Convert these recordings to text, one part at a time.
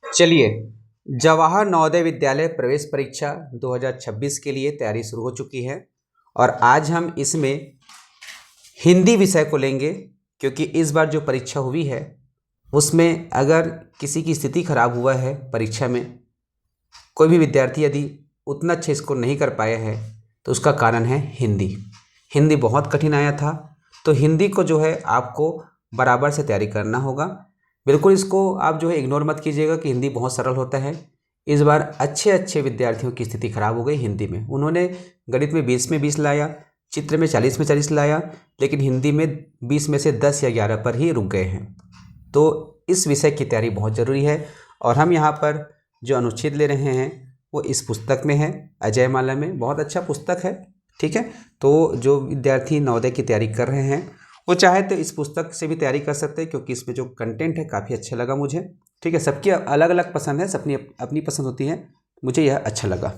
चलिए, जवाहर नवोदय विद्यालय प्रवेश परीक्षा 2026 के लिए तैयारी शुरू हो चुकी है और आज हम इसमें हिंदी विषय को लेंगे क्योंकि इस बार जो परीक्षा हुई है उसमें अगर किसी की स्थिति खराब हुआ है परीक्षा में, कोई भी विद्यार्थी यदि उतना अच्छे स्कोर नहीं कर पाया है तो उसका कारण है हिंदी। हिंदी बहुत कठिन आया था, तो हिंदी को जो है आपको बराबर से तैयारी करना होगा। बिल्कुल इसको आप जो है इग्नोर मत कीजिएगा कि हिंदी बहुत सरल होता है। इस बार अच्छे अच्छे विद्यार्थियों की स्थिति खराब हो गई हिंदी में। उन्होंने गणित में 20 में 20 लाया, चित्र में 40 में 40 लाया, लेकिन हिंदी में 20 में से 10 या 11 पर ही रुक गए हैं। तो इस विषय की तैयारी बहुत ज़रूरी है और हम यहाँ पर जो अनुच्छेद ले रहे हैं वो इस पुस्तक में है, अजय माला में। बहुत अच्छा पुस्तक है, ठीक है। तो जो विद्यार्थी नवोदय की तैयारी कर रहे हैं वो चाहे तो इस पुस्तक से भी तैयारी कर सकते हैं क्योंकि इसमें जो कंटेंट है काफ़ी अच्छा लगा मुझे, ठीक है। सबकी अलग अलग पसंद है, सबकी अपनी पसंद होती है, मुझे यह अच्छा लगा।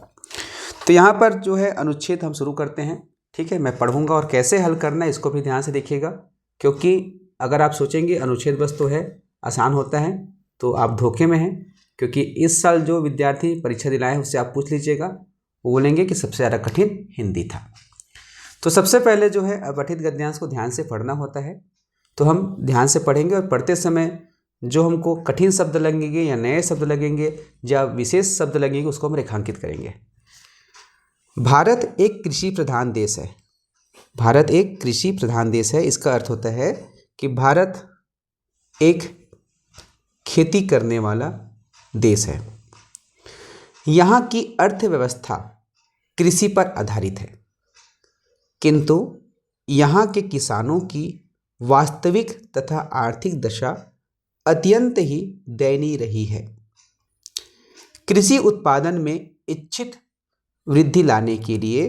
तो यहाँ पर जो है अनुच्छेद हम शुरू करते हैं, ठीक है। मैं पढ़ूंगा और कैसे हल करना है इसको भी ध्यान से देखिएगा, क्योंकि अगर आप सोचेंगे अनुच्छेद बस तो है आसान होता है तो आप धोखे में हैं। क्योंकि इस साल जो विद्यार्थी परीक्षा दिलाए हैं उससे आप पूछ लीजिएगा, वो बोलेंगे कि सबसे ज़्यादा कठिन हिंदी था। तो सबसे पहले जो है अपठित गद्यांश को ध्यान से पढ़ना होता है, तो हम ध्यान से पढ़ेंगे और पढ़ते समय जो हमको कठिन शब्द लगेंगे या नए शब्द लगेंगे या विशेष शब्द लगेंगे उसको हम रेखांकित करेंगे। भारत एक कृषि प्रधान देश है। भारत एक कृषि प्रधान देश है, इसका अर्थ होता है कि भारत एक खेती करने वाला देश है। यहाँ की अर्थव्यवस्था कृषि पर आधारित है, किंतु यहाँ के किसानों की वास्तविक तथा आर्थिक दशा अत्यंत ही दयनीय रही है। कृषि उत्पादन में इच्छित वृद्धि लाने के लिए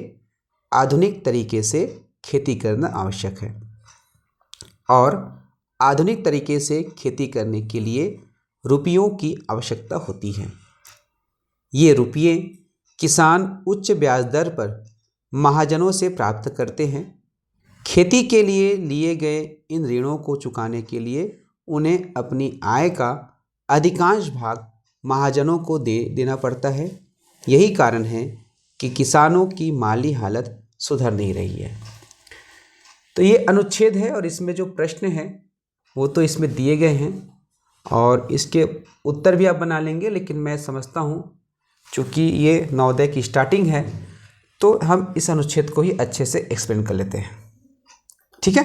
आधुनिक तरीके से खेती करना आवश्यक है और आधुनिक तरीके से खेती करने के लिए रुपयों की आवश्यकता होती है। ये रुपये किसान उच्च ब्याज दर पर महाजनों से प्राप्त करते हैं। खेती के लिए गए इन ऋणों को चुकाने के लिए उन्हें अपनी आय का अधिकांश भाग महाजनों को देना पड़ता है। यही कारण है कि किसानों की माली हालत सुधर नहीं रही है। तो ये अनुच्छेद है और इसमें जो प्रश्न है वो तो इसमें दिए गए हैं और इसके उत्तर भी आप बना लेंगे, लेकिन मैं समझता हूँ चूँकि ये नवोदय की स्टार्टिंग है तो हम इस अनुच्छेद को ही अच्छे से एक्सप्लेन कर लेते हैं, ठीक है।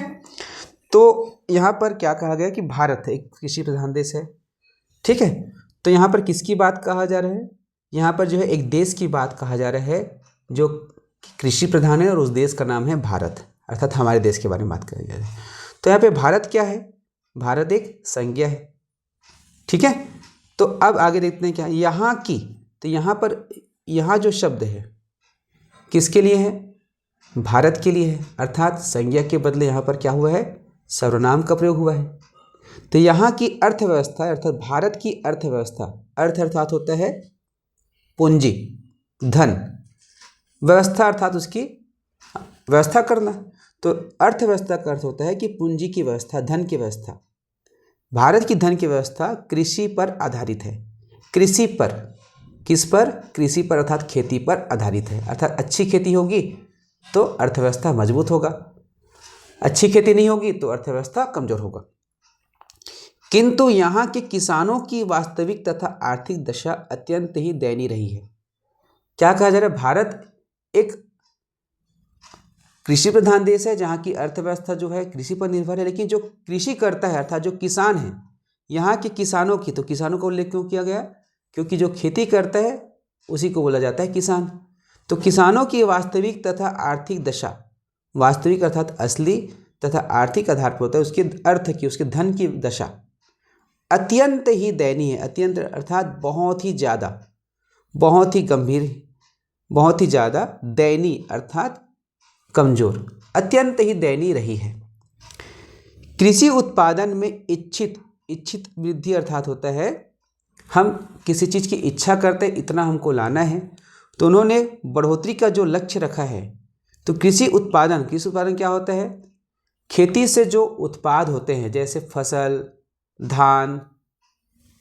तो यहाँ पर क्या कहा गया कि भारत एक कृषि प्रधान देश है, ठीक है। तो यहाँ पर किसकी बात कहा जा रहा है? यहाँ पर जो है एक देश की बात कहा जा रहा है जो कृषि प्रधान है और उस देश का नाम है भारत, अर्थात हमारे देश के बारे में बात करी जा रही है। तो यहाँ पे भारत क्या है? भारत एक संज्ञा है, ठीक है। तो अब आगे देखते हैं क्या यहाँ की। तो यहाँ पर यहाँ जो शब्द है किसके लिए है? भारत के लिए है, अर्थात संज्ञा के बदले यहाँ पर क्या हुआ है? सर्वनाम का प्रयोग हुआ है। तो यहाँ की अर्थव्यवस्था अर्थात भारत की अर्थव्यवस्था, अर्थ अर्थात होता है पूंजी, धन, व्यवस्था अर्थात उसकी व्यवस्था करना। तो अर्थव्यवस्था का अर्थ होता है कि पूंजी की व्यवस्था, धन की व्यवस्था। भारत की धन की व्यवस्था कृषि पर आधारित है। कृषि पर, किस पर? कृषि पर अर्थात खेती पर आधारित है। अर्थात अच्छी खेती होगी तो अर्थव्यवस्था मजबूत होगा, अच्छी खेती नहीं होगी तो अर्थव्यवस्था कमजोर होगा। किंतु यहाँ के किसानों की वास्तविक तथा आर्थिक दशा अत्यंत ही दयनीय रही है। क्या कहा जा रहा है? भारत एक कृषि प्रधान देश है जहाँ की अर्थव्यवस्था जो है कृषि पर निर्भर है, लेकिन जो कृषि करता है अर्थात जो किसान है, यहाँ के किसानों की, तो किसानों को उल्लेख क्यों किया गया? क्योंकि जो खेती करता है उसी को बोला जाता है किसान। तो किसानों की वास्तविक तथा आर्थिक दशा, वास्तविक अर्थात असली तथा आर्थिक आधार पर होता है उसके अर्थ की, उसके धन की दशा अत्यंत ही दयनीय है। अत्यंत अर्थात बहुत ही ज़्यादा, बहुत ही गंभीर, बहुत ही ज़्यादा, दयनीय अर्थात कमजोर, अत्यंत ही दयनीय रही है। कृषि उत्पादन में इच्छित वृद्धि अर्थात होता है हम किसी चीज़ की इच्छा करते हैं, इतना हमको लाना है, तो उन्होंने बढ़ोतरी का जो लक्ष्य रखा है। तो कृषि उत्पादन क्या होता है? खेती से जो उत्पाद होते हैं जैसे फसल, धान,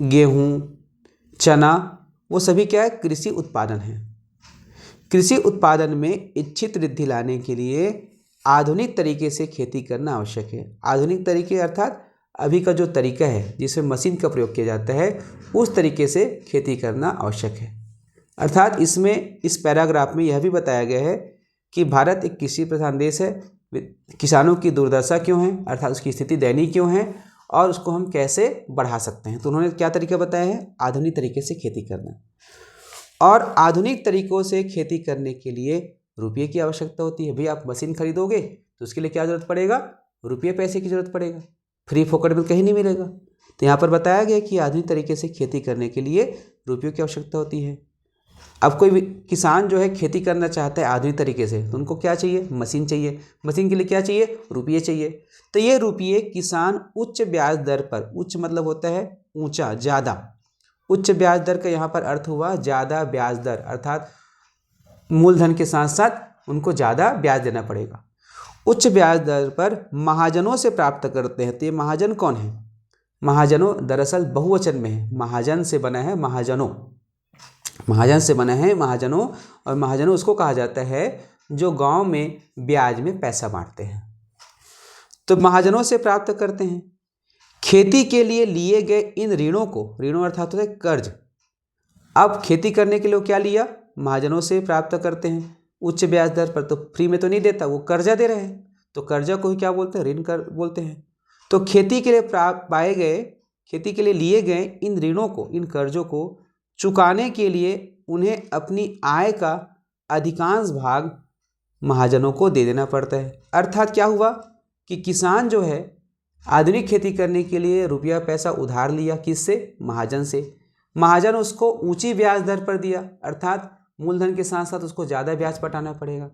गेहूँ, चना, वो सभी क्या है, कृषि उत्पादन है। कृषि उत्पादन में इच्छित वृद्धि लाने के लिए आधुनिक तरीके से खेती करना आवश्यक है। आधुनिक तरीके अर्थात अभी का जो तरीका है जिसमें मशीन का प्रयोग किया जाता है, उस तरीके से खेती करना आवश्यक है। अर्थात इसमें, इस पैराग्राफ में यह भी बताया गया है कि भारत एक कृषि प्रधान देश है, किसानों की दुर्दशा क्यों है, अर्थात उसकी स्थिति दयनीय क्यों है, और उसको हम कैसे बढ़ा सकते हैं। तो उन्होंने क्या तरीका बताया है, आधुनिक तरीके से खेती करना। और आधुनिक तरीकों से खेती करने के लिए रुपये की आवश्यकता होती है। भाई आप मशीन खरीदोगे तो उसके लिए क्या ज़रूरत पड़ेगा, रुपये पैसे की ज़रूरत पड़ेगा, फ्री फोकट में कहीं नहीं मिलेगा। तो यहाँ पर बताया गया कि आधुनिक तरीके से खेती करने के लिए रुपयों की आवश्यकता होती है। अब कोई किसान जो है खेती करना चाहता है आधुनिक तरीके से, तो उनको क्या चाहिए, मशीन चाहिए। मशीन के लिए क्या चाहिए, रुपये चाहिए। तो ये रुपये किसान उच्च ब्याज दर पर, उच्च मतलब होता है ऊंचा, ज़्यादा, उच्च ब्याज दर का यहाँ पर अर्थ हुआ ज़्यादा ब्याज दर, अर्थात मूलधन के साथ साथ उनको ज़्यादा ब्याज देना पड़ेगा। उच्च ब्याज दर पर महाजनों से प्राप्त करते हैं। तो ये महाजन कौन है, महाजनों दरअसल बहुवचन में है, महाजन से बना है महाजनों, महाजन से बना है महाजनों। और महाजनों उसको कहा जाता है जो गांव में ब्याज में पैसा बांटते हैं। तो महाजनों से प्राप्त करते हैं। खेती के लिए लिए गए इन ऋणों को, ऋणों अर्थात होता है कर्ज। अब खेती करने के लिए क्या लिया, महाजनों से प्राप्त करते हैं उच्च ब्याज दर पर। तो फ्री में तो नहीं देता, वो कर्जा दे रहे हैं, तो कर्जा को ही क्या बोलते हैं, ऋण कर बोलते हैं। तो खेती के लिए पाए गए, खेती के लिए लिए गए इन ऋणों को, इन कर्जों को चुकाने के लिए उन्हें अपनी आय का अधिकांश भाग महाजनों को दे देना पड़ता है। अर्थात क्या हुआ कि किसान जो है आधुनिक खेती करने के लिए रुपया पैसा उधार लिया, किससे, महाजन से। महाजन उसको ऊंची ब्याज दर पर दिया, अर्थात मूलधन के साथ साथ उसको ज़्यादा ब्याज पटाना पड़ेगा।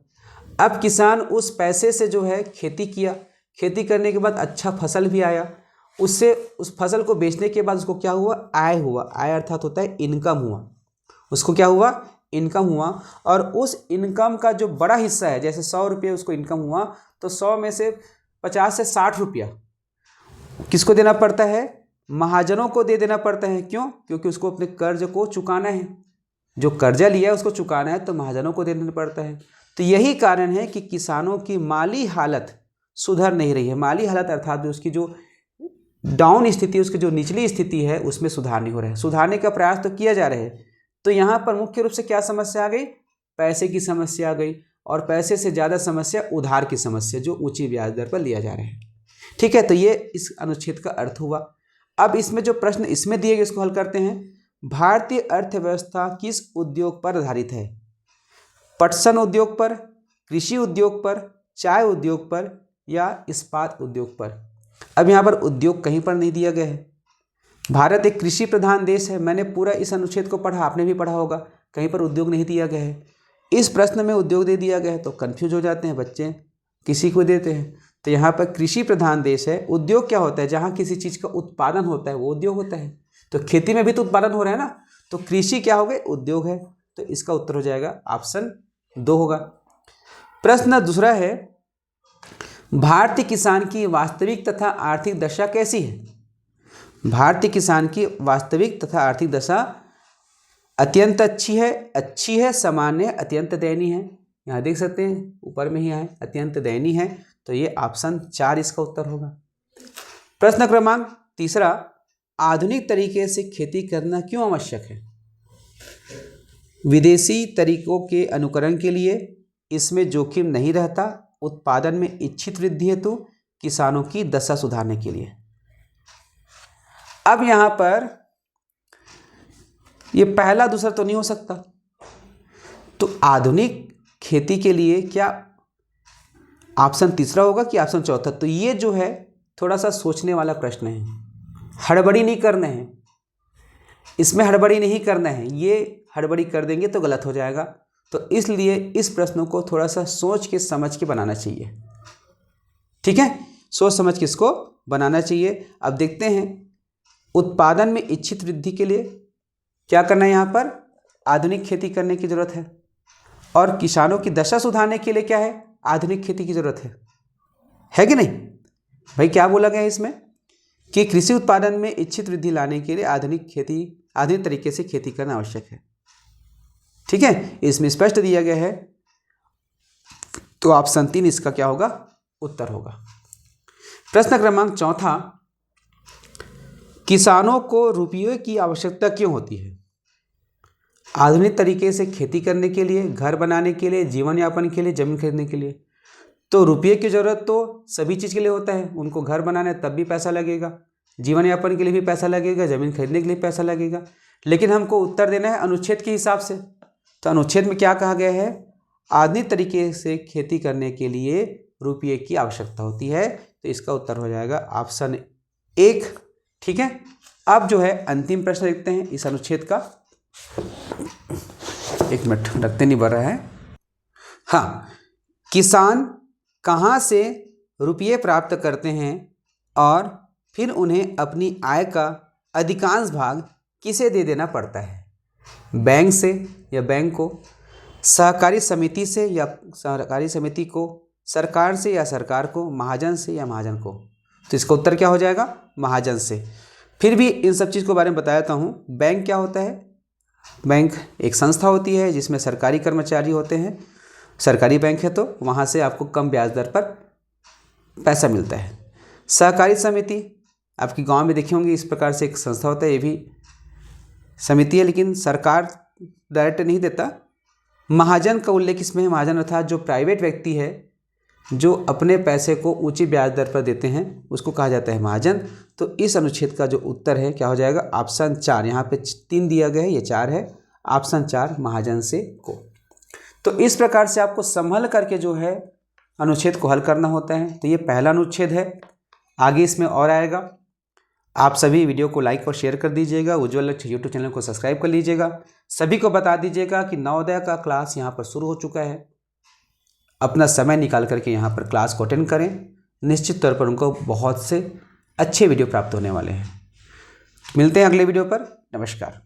अब किसान उस पैसे से जो है खेती किया, खेती करने के बाद अच्छा फसल भी आया, उससे उस फसल को बेचने के बाद उसको क्या हुआ, आय हुआ। आय अर्थात होता है इनकम हुआ, उसको क्या हुआ, इनकम हुआ। और उस इनकम का जो बड़ा हिस्सा है, जैसे 100 रुपये उसको इनकम हुआ, तो 100 में से 50 से 60 रुपया किसको देना पड़ता है, महाजनों को दे देना पड़ता है। क्यों, क्योंकि उसको अपने कर्ज को चुकाना है, जो कर्जा लिया है उसको चुकाना है, तो महाजनों को देना पड़ता है। तो यही कारण है कि किसानों की माली हालत सुधर नहीं रही है। माली हालत अर्थात उसकी जो डाउन स्थिति, उसकी जो निचली स्थिति है, उसमें सुधार नहीं हो रहा है। सुधारने का प्रयास तो किया जा रहा है। तो यहाँ पर मुख्य रूप से क्या समस्या आ गई, पैसे की समस्या आ गई, और पैसे से ज़्यादा समस्या उधार की समस्या, जो ऊंची ब्याज दर पर लिया जा रहा है। ठीक है, तो ये इस अनुच्छेद का अर्थ हुआ। अब इसमें जो प्रश्न इसमें दिए गए इसको हल करते हैं। भारतीय अर्थव्यवस्था किस उद्योग पर आधारित है, पटसन उद्योग पर, कृषि उद्योग पर, चाय उद्योग पर, या इस्पात उद्योग पर। अब यहाँ पर उद्योग कहीं पर नहीं दिया गया है। भारत एक कृषि प्रधान देश है, मैंने पूरा इस अनुच्छेद को पढ़ा, आपने भी पढ़ा होगा, कहीं पर उद्योग नहीं दिया गया है। इस प्रश्न में उद्योग दे दिया गया है तो कंफ्यूज हो जाते हैं बच्चे, किसी को देते हैं। तो यहाँ पर कृषि प्रधान देश है। उद्योग क्या होता है, जहाँ किसी चीज़ का उत्पादन होता है वो उद्योग होता है। तो खेती में भी तो उत्पादन हो रहा है ना, तो कृषि क्या हो गए, उद्योग है। तो इसका उत्तर हो जाएगा ऑप्शन 2 होगा। प्रश्न दूसरा है, भारतीय किसान की वास्तविक तथा आर्थिक दशा कैसी है। भारतीय किसान की वास्तविक तथा आर्थिक दशा अत्यंत अच्छी है, सामान्य, अत्यंत दयनीय है। यहाँ देख सकते हैं ऊपर में ही है, अत्यंत दयनीय है। तो ये ऑप्शन 4 इसका उत्तर होगा। प्रश्न क्रमांक तीसरा, आधुनिक तरीके से खेती करना क्यों आवश्यक है। विदेशी तरीकों के अनुकरण के लिए, इसमें जोखिम नहीं रहता, उत्पादन में इच्छित वृद्धि हेतु, किसानों की दशा सुधारने के लिए। अब यहाँ पर ये पहला दूसरा तो नहीं हो सकता, तो आधुनिक खेती के लिए क्या ऑप्शन तीसरा होगा कि ऑप्शन चौथा। तो ये जो है थोड़ा सा सोचने वाला प्रश्न है, हड़बड़ी नहीं करना है, इसमें हड़बड़ी नहीं करना है, ये हड़बड़ी कर देंगे तो गलत हो जाएगा। तो इसलिए इस प्रश्न को थोड़ा सा सोच के समझ के बनाना चाहिए। ठीक है, सोच समझ के इसको बनाना चाहिए। अब देखते हैं, उत्पादन में इच्छित वृद्धि के लिए क्या करना है, यहाँ पर आधुनिक खेती करने की जरूरत है, और किसानों की दशा सुधारने के लिए क्या है, आधुनिक खेती की जरूरत है कि नहीं भाई। क्या बोला गया है इसमें कि कृषि उत्पादन में इच्छित वृद्धि लाने के लिए आधुनिक खेती आधुनिक तरीके से खेती करना आवश्यक है। ठीक है, इसमें स्पष्ट दिया गया है, तो ऑप्शन 3 इसका क्या होगा, उत्तर होगा। प्रश्न क्रमांक 4, किसानों को रुपये की आवश्यकता क्यों होती है? आधुनिक तरीके से खेती करने के लिए, घर बनाने के लिए, जीवन यापन के लिए, जमीन खरीदने के लिए। तो रुपये की ज़रूरत तो सभी चीज़ के लिए होता है, उनको घर बनाना है तब भी पैसा लगेगा, जीवन यापन के लिए भी पैसा लगेगा, ज़मीन खरीदने के लिए पैसा लगेगा। लेकिन हमको उत्तर देना है अनुच्छेद के हिसाब से। तो अनुच्छेद में क्या कहा गया है, आधुनिक तरीके से खेती करने के लिए रुपये की आवश्यकता होती है। तो इसका उत्तर हो जाएगा ऑप्शन 1। ठीक है, अब जो है अंतिम प्रश्न देखते हैं इस अनुच्छेद का। 1 मिनट रखते, नहीं बढ़ रहा है। हाँ, किसान कहाँ से रुपये प्राप्त करते हैं और फिर उन्हें अपनी आय का अधिकांश भाग किसे दे देना पड़ता है? बैंक से या बैंक को, सहकारी समिति से या सहकारी समिति को, सरकार से या सरकार को, महाजन से या महाजन को। तो इसका उत्तर क्या हो जाएगा, महाजन से। फिर भी इन सब चीज़ के बारे में बताता हूँ। बैंक क्या होता है? बैंक एक संस्था होती है जिसमें सरकारी कर्मचारी होते हैं। सरकारी बैंक है तो वहाँ से आपको कम ब्याज दर पर पैसा मिलता है। सहकारी समिति आपके गांव में देखे होंगे, इस प्रकार से एक संस्था होता है, ये भी समिति है, लेकिन सरकार डायरेक्ट नहीं देता। महाजन का उल्लेख इसमें है। महाजन अर्थात जो प्राइवेट व्यक्ति है जो अपने पैसे को ऊंची ब्याज दर पर देते हैं, उसको कहा जाता है महाजन। तो इस अनुच्छेद का जो उत्तर है क्या हो जाएगा, ऑप्शन 4। यहाँ पे 3 दिया गया है, ये 4 है, ऑप्शन 4 महाजन से को। तो इस प्रकार से आपको संभल करके जो है अनुच्छेद को हल करना होता है। तो ये पहला अनुच्छेद है, आगे इसमें और आएगा। आप सभी वीडियो को लाइक और शेयर कर दीजिएगा, उज्ज्वल लक्ष्य यूट्यूब चैनल को सब्सक्राइब कर लीजिएगा। सभी को बता दीजिएगा कि नवोदय का क्लास यहाँ पर शुरू हो चुका है। अपना समय निकाल करके यहाँ पर क्लास को अटेंड करें, निश्चित तौर पर उनको बहुत से अच्छे वीडियो प्राप्त होने वाले हैं। मिलते हैं अगले वीडियो पर। नमस्कार।